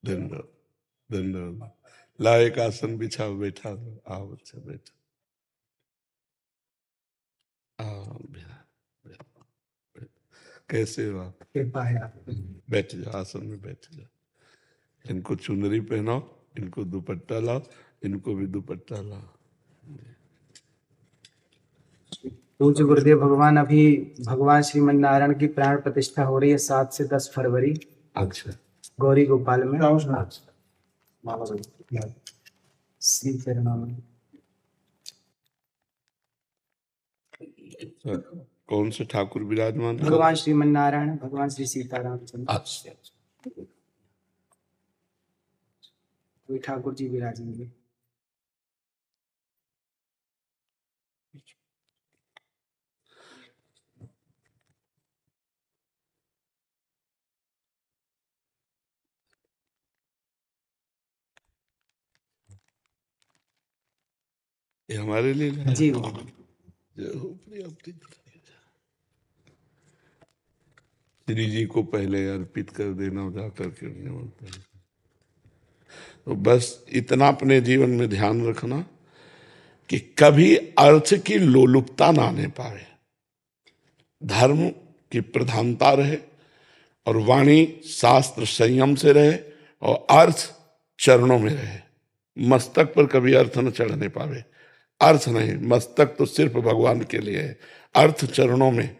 धन्यवाद धन्यवाद। ला एक आसन बिछाओ, बैठा दो। आओ बच्चा बैठो। आओ कैसे हो आप? कृपा है आपकी। बैठ जाओ, आसन में बैठ जाओ। इनको चुनरी पहनाओ, इनको दुपट्टा लाओ, इनको भी दुपट्टा लाओ। पूज्य गुरुदेव भगवान, अभी भगवान श्रीमन नारायण की प्राण प्रतिष्ठा हो रही है 7 से 10 फरवरी। अच्छा, गौरी गोपाल में। श्री चरणाम। कौन से ठाकुर विराजमान? भगवान श्रीमन नारायण, भगवान श्री सीताराम चंद्र। अच्छा, कोई ठाकुर जी विराजेंगे। ये हमारे लिए लाया? जी श्री जी को पहले अर्पित कर देना, जा करके तो बस इतना अपने जीवन में ध्यान रखना कि कभी अर्थ की लोलुपता ना आने पाए, धर्म की प्रधानता रहे और वाणी शास्त्र संयम से रहे और अर्थ चरणों में रहे। मस्तक पर कभी अर्थ न चढ़ने पावे। अर्थ नहीं, मस्तक तो सिर्फ भगवान के लिए है। अर्थ चरणों में,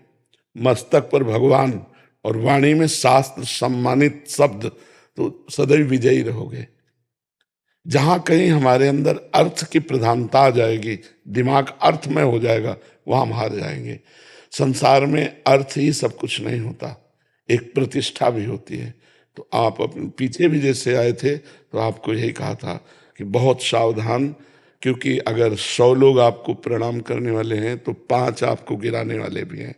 मस्तक पर भगवान और वाणी में शास्त्र सम्मानित शब्द, तो सदैव विजयी रहोगे। जहां कहीं हमारे अंदर अर्थ की प्रधानता आ जाएगी, दिमाग अर्थमय हो जाएगा, वहां हम हार जाएंगे। संसार में अर्थ ही सब कुछ नहीं होता, एक प्रतिष्ठा भी होती है। तो आप अपने पीछे भी जैसे आए थे तो आपको यही कहा था कि बहुत सावधान, क्योंकि अगर 100 लोग आपको प्रणाम करने वाले हैं तो 5 आपको गिराने वाले भी हैं।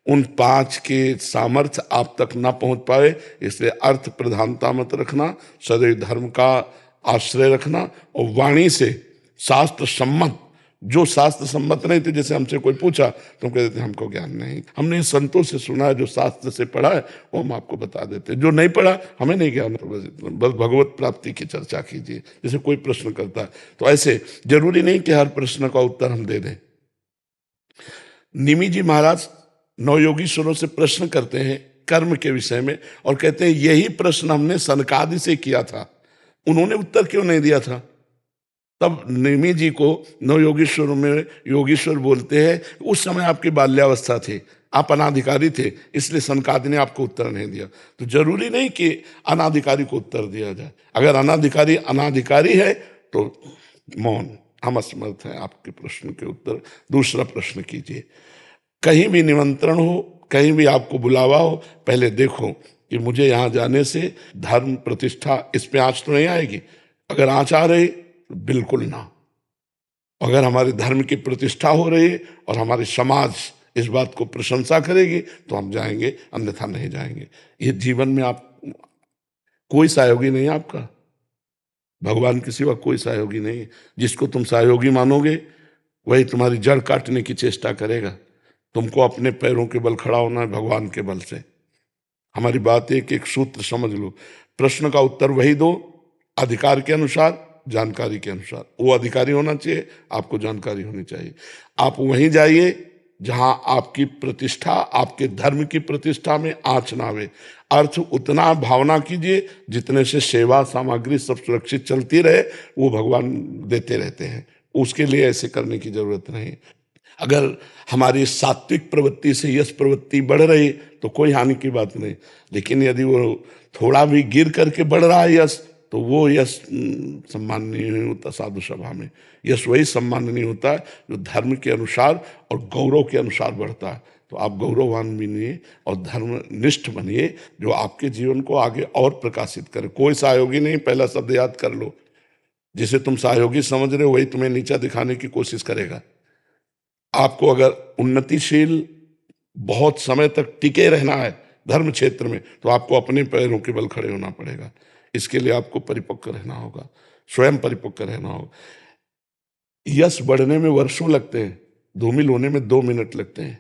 उन 5 के सामर्थ्य आप तक ना पहुंच पाए, इसलिए अर्थ प्रधानता मत रखना, सदैव धर्म का आश्रय रखना और वाणी से शास्त्र सम्मत, जो शास्त्र सम्मत नहीं थे, जैसे हमसे कोई पूछा तो हम कहते थे हमको ज्ञान नहीं, हमने संतों से सुना है, जो शास्त्र से पढ़ा है वो हम आपको बता देते, जो नहीं पढ़ा हमें नहीं ज्ञान। बस भगवत प्राप्ति की चर्चा कीजिए। जैसे कोई प्रश्न करता है तो ऐसे जरूरी नहीं कि हर प्रश्न का उत्तर हम दे दें। निमि जी महाराज नवयोगीश्वरों से प्रश्न करते हैं कर्म के विषय में और कहते हैं यही प्रश्न हमने सनकादि से किया था, उन्होंने उत्तर क्यों नहीं दिया था? तब निमि जी को नवयोगीश्वर में योगीश्वर बोलते हैं, उस समय आपकी बाल्यावस्था थी, आप अनाधिकारी थे, इसलिए सनकादि ने आपको उत्तर नहीं दिया। तो जरूरी नहीं कि अनाधिकारी को उत्तर दिया जाए। अगर अनाधिकारी अनाधिकारी है तो मौन, हम असमर्थ हैं आपके प्रश्न के उत्तर। दूसरा प्रश्न कीजिए। कहीं भी निमंत्रण हो, कहीं भी आपको बुलावा हो, पहले देखो कि मुझे यहाँ जाने से धर्म प्रतिष्ठा इस पे आंच तो नहीं आएगी। अगर आंच आ रही तो बिल्कुल ना। अगर हमारे धर्म की प्रतिष्ठा हो रही है और हमारे समाज इस बात को प्रशंसा करेगी तो हम जाएंगे, अन्यथा नहीं जाएंगे। ये जीवन में आप कोई सहयोगी नहीं है आपका, भगवान के सिवा कोई सहयोगी नहीं है। जिसको तुम सहयोगी मानोगे वही तुम्हारी जड़ काटने की चेष्टा करेगा। तुमको अपने पैरों के बल खड़ा होना है, भगवान के बल से। हमारी बात एक एक सूत्र समझ लो। प्रश्न का उत्तर वही दो, अधिकार के अनुसार, जानकारी के अनुसार। वो अधिकारी होना चाहिए, आपको जानकारी होनी चाहिए। आप वहीं जाइए जहां आपकी प्रतिष्ठा, आपके धर्म की प्रतिष्ठा में आंच ना आवे। अर्थ उतना भावना कीजिए जितने से सेवा सामग्री सब सुरक्षित चलती रहे, वो भगवान देते रहते हैं। उसके लिए ऐसे करने की जरूरत नहीं। अगर हमारी सात्विक प्रवृत्ति से यश प्रवृत्ति बढ़ रही तो कोई हानि की बात नहीं, लेकिन यदि वो थोड़ा भी गिर करके बढ़ रहा है यश, तो वो यश सम्माननीय नहीं होता। साधु सभा में यश वही सम्माननीय होता है जो धर्म के अनुसार और गौरव के अनुसार बढ़ता है। तो आप गौरववान बनिए और धर्मनिष्ठ बनिए, जो आपके जीवन को आगे और प्रकाशित करे। कोई सहयोगी नहीं, पहला शब्द याद कर लो। जिसे तुम सहयोगी समझ रहे हो वही तुम्हें नीचा दिखाने की कोशिश करेगा। आपको अगर उन्नतिशील बहुत समय तक टिके रहना है धर्म क्षेत्र में, तो आपको अपने पैरों के बल खड़े होना पड़ेगा। इसके लिए आपको परिपक्व रहना होगा, स्वयं परिपक्व रहना होगा। यश बढ़ने में वर्षों लगते हैं, धूमिल होने में 2 मिनट लगते हैं।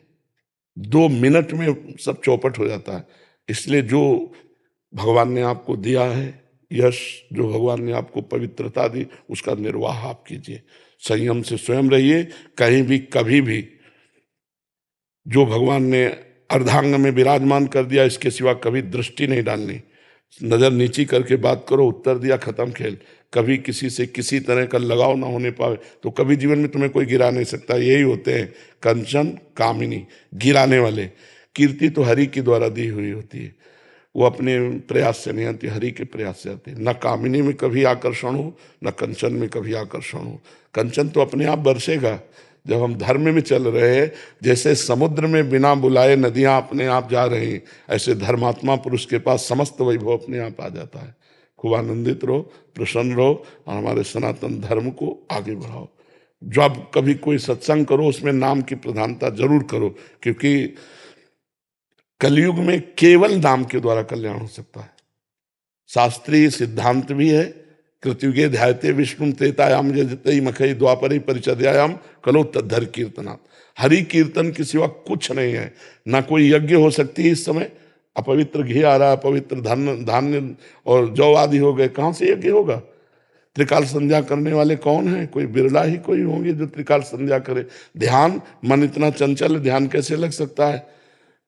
2 मिनट में सब चौपट हो जाता है। इसलिए जो भगवान ने आपको दिया है यश जो भगवान ने आपको पवित्रता दी उसका निर्वाह आप कीजिए, संयम से स्वयं रहिए। कहीं भी कभी भी जो भगवान ने अर्धांग में विराजमान कर दिया इसके सिवा कभी दृष्टि नहीं डालनी। नजर नीची करके बात करो, उत्तर दिया, खत्म खेल। कभी किसी से किसी तरह का लगाव ना होने पाए तो कभी जीवन में तुम्हें कोई गिरा नहीं सकता। यही होते हैं कंचन कामिनी, गिराने वाले। कीर्ति तो हरि के द्वारा दी हुई होती है, वो अपने प्रयास से नहीं आती, हरि के प्रयास से आती है। न कामिनी में कभी आकर्षण हो, न कंचन में कभी आकर्षण हो। कंचन तो अपने आप बरसेगा जब हम धर्म में चल रहे हैं। जैसे समुद्र में बिना बुलाए नदियां अपने आप जा रही हैं, ऐसे धर्मात्मा पुरुष के पास समस्त वैभव अपने आप आ जाता है। खूब आनंदित रहो, प्रसन्न रहो और हमारे सनातन धर्म को आगे बढ़ाओ। जब कभी कोई सत्संग करो उसमें नाम की प्रधानता जरूर करो, क्योंकि कलयुग में केवल नाम के द्वारा कल्याण हो सकता है। शास्त्रीय सिद्धांत भी है, कृतयुगे ध्यायते विष्णु त्रेतायाम जयते मखई द्वापरे परिचर्यायाम कलो तद्धर कीर्तनात्। हरि कीर्तन के सिवा कुछ नहीं है। ना कोई यज्ञ हो सकती है इस समय, अपवित्र घी आ रहा है, अपवित्र धान्य और जौ आदि हो गए, कहाँ से यज्ञ होगा? त्रिकाल संध्या करने वाले कौन है? कोई बिरला ही कोई होंगे जो त्रिकाल संध्या करे। ध्यान, मन इतना चंचल है, ध्यान कैसे लग सकता है?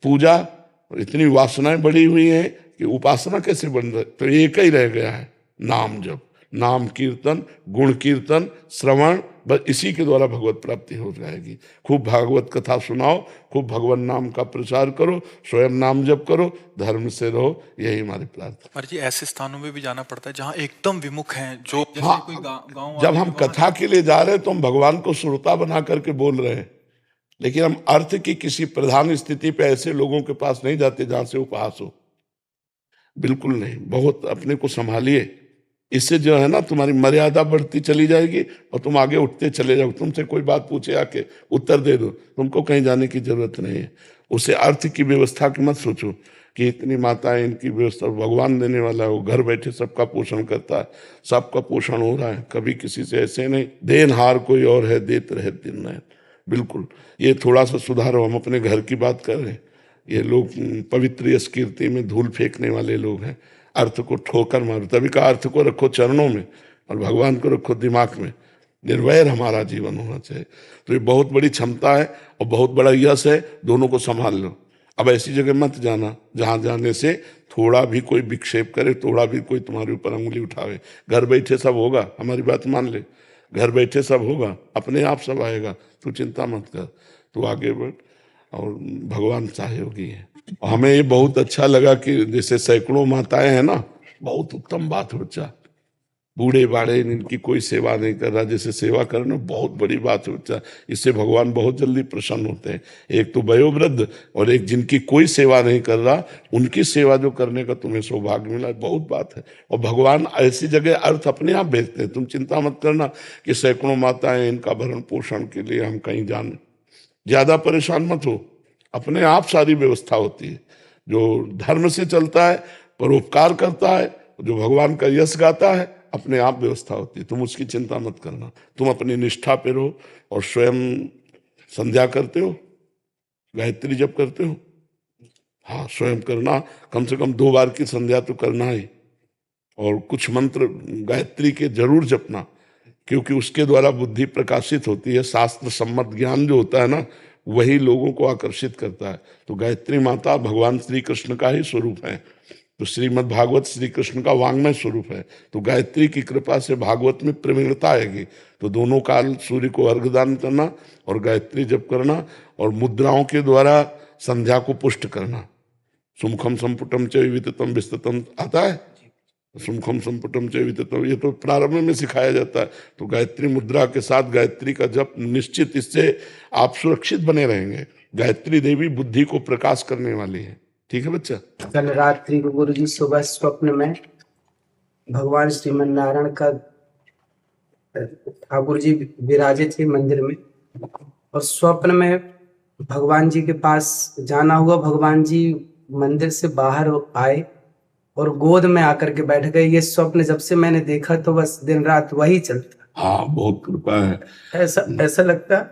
पूजा, इतनी वासनाएं बढ़ी हुई हैं कि उपासना कैसे बन रही? तो एक ही रह गया है, नाम जप, नाम कीर्तन, गुण कीर्तन, श्रवण, बस इसी के द्वारा भगवत प्राप्ति हो जाएगी। खूब भागवत कथा सुनाओ, खूब भगवान नाम का प्रचार करो, स्वयं नाम जप करो, धर्म से रहो, यही हमारी प्रार्थना। पर जी ऐसे स्थानों में भी जाना पड़ता है जहाँ एकदम विमुख हैं, जो जैसे हाँ, कोई गाँव जब हम कथा के लिए जा रहे हैं तो हम भगवान को श्रोता बना करके बोल रहे हैं, लेकिन हम अर्थ की किसी प्रधान स्थिति पे ऐसे लोगों के पास नहीं जाते जहां से उपहास हो। बिल्कुल नहीं। बहुत अपने को संभालिए, इससे जो है ना तुम्हारी मर्यादा बढ़ती चली जाएगी और तुम आगे उठते चले जाओ। तुमसे कोई बात पूछे आके उत्तर दे दो, तुमको कहीं जाने की जरूरत नहीं है। उसे अर्थ की व्यवस्था की मत सोचो कि इतनी माताएं, इनकी व्यवस्था भगवान देने वाला है, वो घर बैठे सबका पोषण करता है, सबका पोषण हो रहा है। कभी किसी से ऐसे नहीं, देनहार कोई और है, देत रहे दिन नैन। बिल्कुल, ये थोड़ा सा सुधारो। हम अपने घर की बात कर रहे हैं, ये लोग पवित्र यश कीर्ति में धूल फेंकने वाले लोग हैं। अर्थ को ठोकर मारो, तभी का अर्थ को रखो चरणों में और भगवान को रखो दिमाग में। निर्वैर हमारा जीवन होना चाहिए। तो ये बहुत बड़ी क्षमता है और बहुत बड़ा यश है, दोनों को संभाल लो। अब ऐसी जगह मत जाना जहाँ जाने से थोड़ा भी कोई विक्षेप करे, थोड़ा भी कोई तुम्हारे ऊपर अंगुली उठावे। घर बैठे सब होगा, हमारी बात मान ले, घर बैठे सब होगा, अपने आप सब आएगा, तू चिंता मत कर, तू आगे बढ़ और भगवान सहयोगी है। हमें ये बहुत अच्छा लगा कि जैसे सैकड़ों माताएं हैं ना, बहुत उत्तम बात है बच्चा। बूढ़े बाढ़े इनकी कोई सेवा नहीं कर रहा, जैसे सेवा करना बहुत बड़ी बात है बच्चा। इससे भगवान बहुत जल्दी प्रसन्न होते हैं। एक तो वयोवृद्ध और एक जिनकी कोई सेवा नहीं कर रहा, उनकी सेवा जो करने का तुम्हें सौभाग्य मिला, बहुत बात है। और भगवान ऐसी जगह अर्थ अपने आप भेजते हैं। तुम चिंता मत करना कि सैकड़ों माताएं, इनका भरण पोषण के लिए हम कहीं जाने, ज्यादा परेशान मत हो, अपने आप सारी व्यवस्था होती है। जो धर्म से चलता है, परोपकार करता है, जो भगवान का यश गाता है, अपने आप व्यवस्था होती है। तुम उसकी चिंता मत करना, तुम अपनी निष्ठा पे रहो। और स्वयं संध्या करते हो, गायत्री जप करते हो? हाँ, स्वयं करना, कम से कम 2 बार की संध्या तो करना ही। और कुछ मंत्र गायत्री के जरूर जपना, क्योंकि उसके द्वारा बुद्धि प्रकाशित होती है। शास्त्र सम्मत ज्ञान जो होता है ना, वही लोगों को आकर्षित करता है। तो गायत्री माता भगवान श्री कृष्ण का ही स्वरूप है। तो श्रीमद् भागवत श्री कृष्ण का वांग्मय स्वरूप है। तो गायत्री की कृपा से भागवत में प्रवीणता आएगी। तो दोनों काल सूर्य को अर्घदान करना और गायत्री जप करना और मुद्राओं के द्वारा संध्या को पुष्ट करना। सुमुखम संपुटम च विततम विस्ततम आता है, सुमुखम संपुटम च विततम, ये तो प्रारंभ में सिखाया जाता है। तो गायत्री मुद्रा के साथ गायत्री का जप निश्चित, इससे आप सुरक्षित बने रहेंगे। गायत्री देवी बुद्धि को प्रकाश करने वाली है। ठीक है बच्चा? कल रात्रि को गुरु जी सुबह स्वप्न में भगवान श्रीमन नारायण का ठाकुर जी विराजे थे मंदिर में, और स्वप्न में भगवान जी के पास जाना हुआ। भगवान जी मंदिर से बाहर आए और गोद में आकर के बैठ गए। ये स्वप्न जब से मैंने देखा तो बस दिन रात वही चलता। हाँ, बहुत कृपा है। ऐसा लगता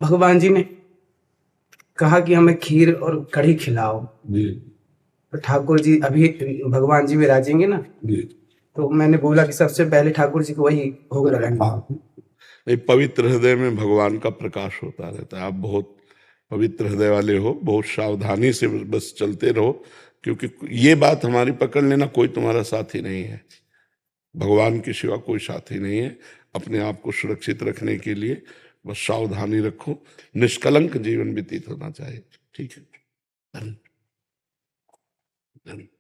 भगवान जी ने कहा कि हमें खीर और कढ़ी खिलाओ। जी। तो ठाकुर जी अभी भगवान जी विराजेंगे ना, जी। तो मैंने बोला कि सबसे पहले ठाकुर जी को वही भोग लगाएंगे। नहीं, पवित्र हृदय में भगवान का प्रकाश होता रहता है। आप बहुत पवित्र हृदय वाले हो, बहुत सावधानी से बस चलते रहो, क्योंकि ये बात हमारी पकड़ लेना, कोई तुम्हारा साथी नहीं है, भगवान के सिवा कोई साथी नहीं है। अपने आप को सुरक्षित रखने के लिए बस सावधानी रखो, निष्कलंक जीवन व्यतीत होना चाहिए। ठीक है। धन्यवाद।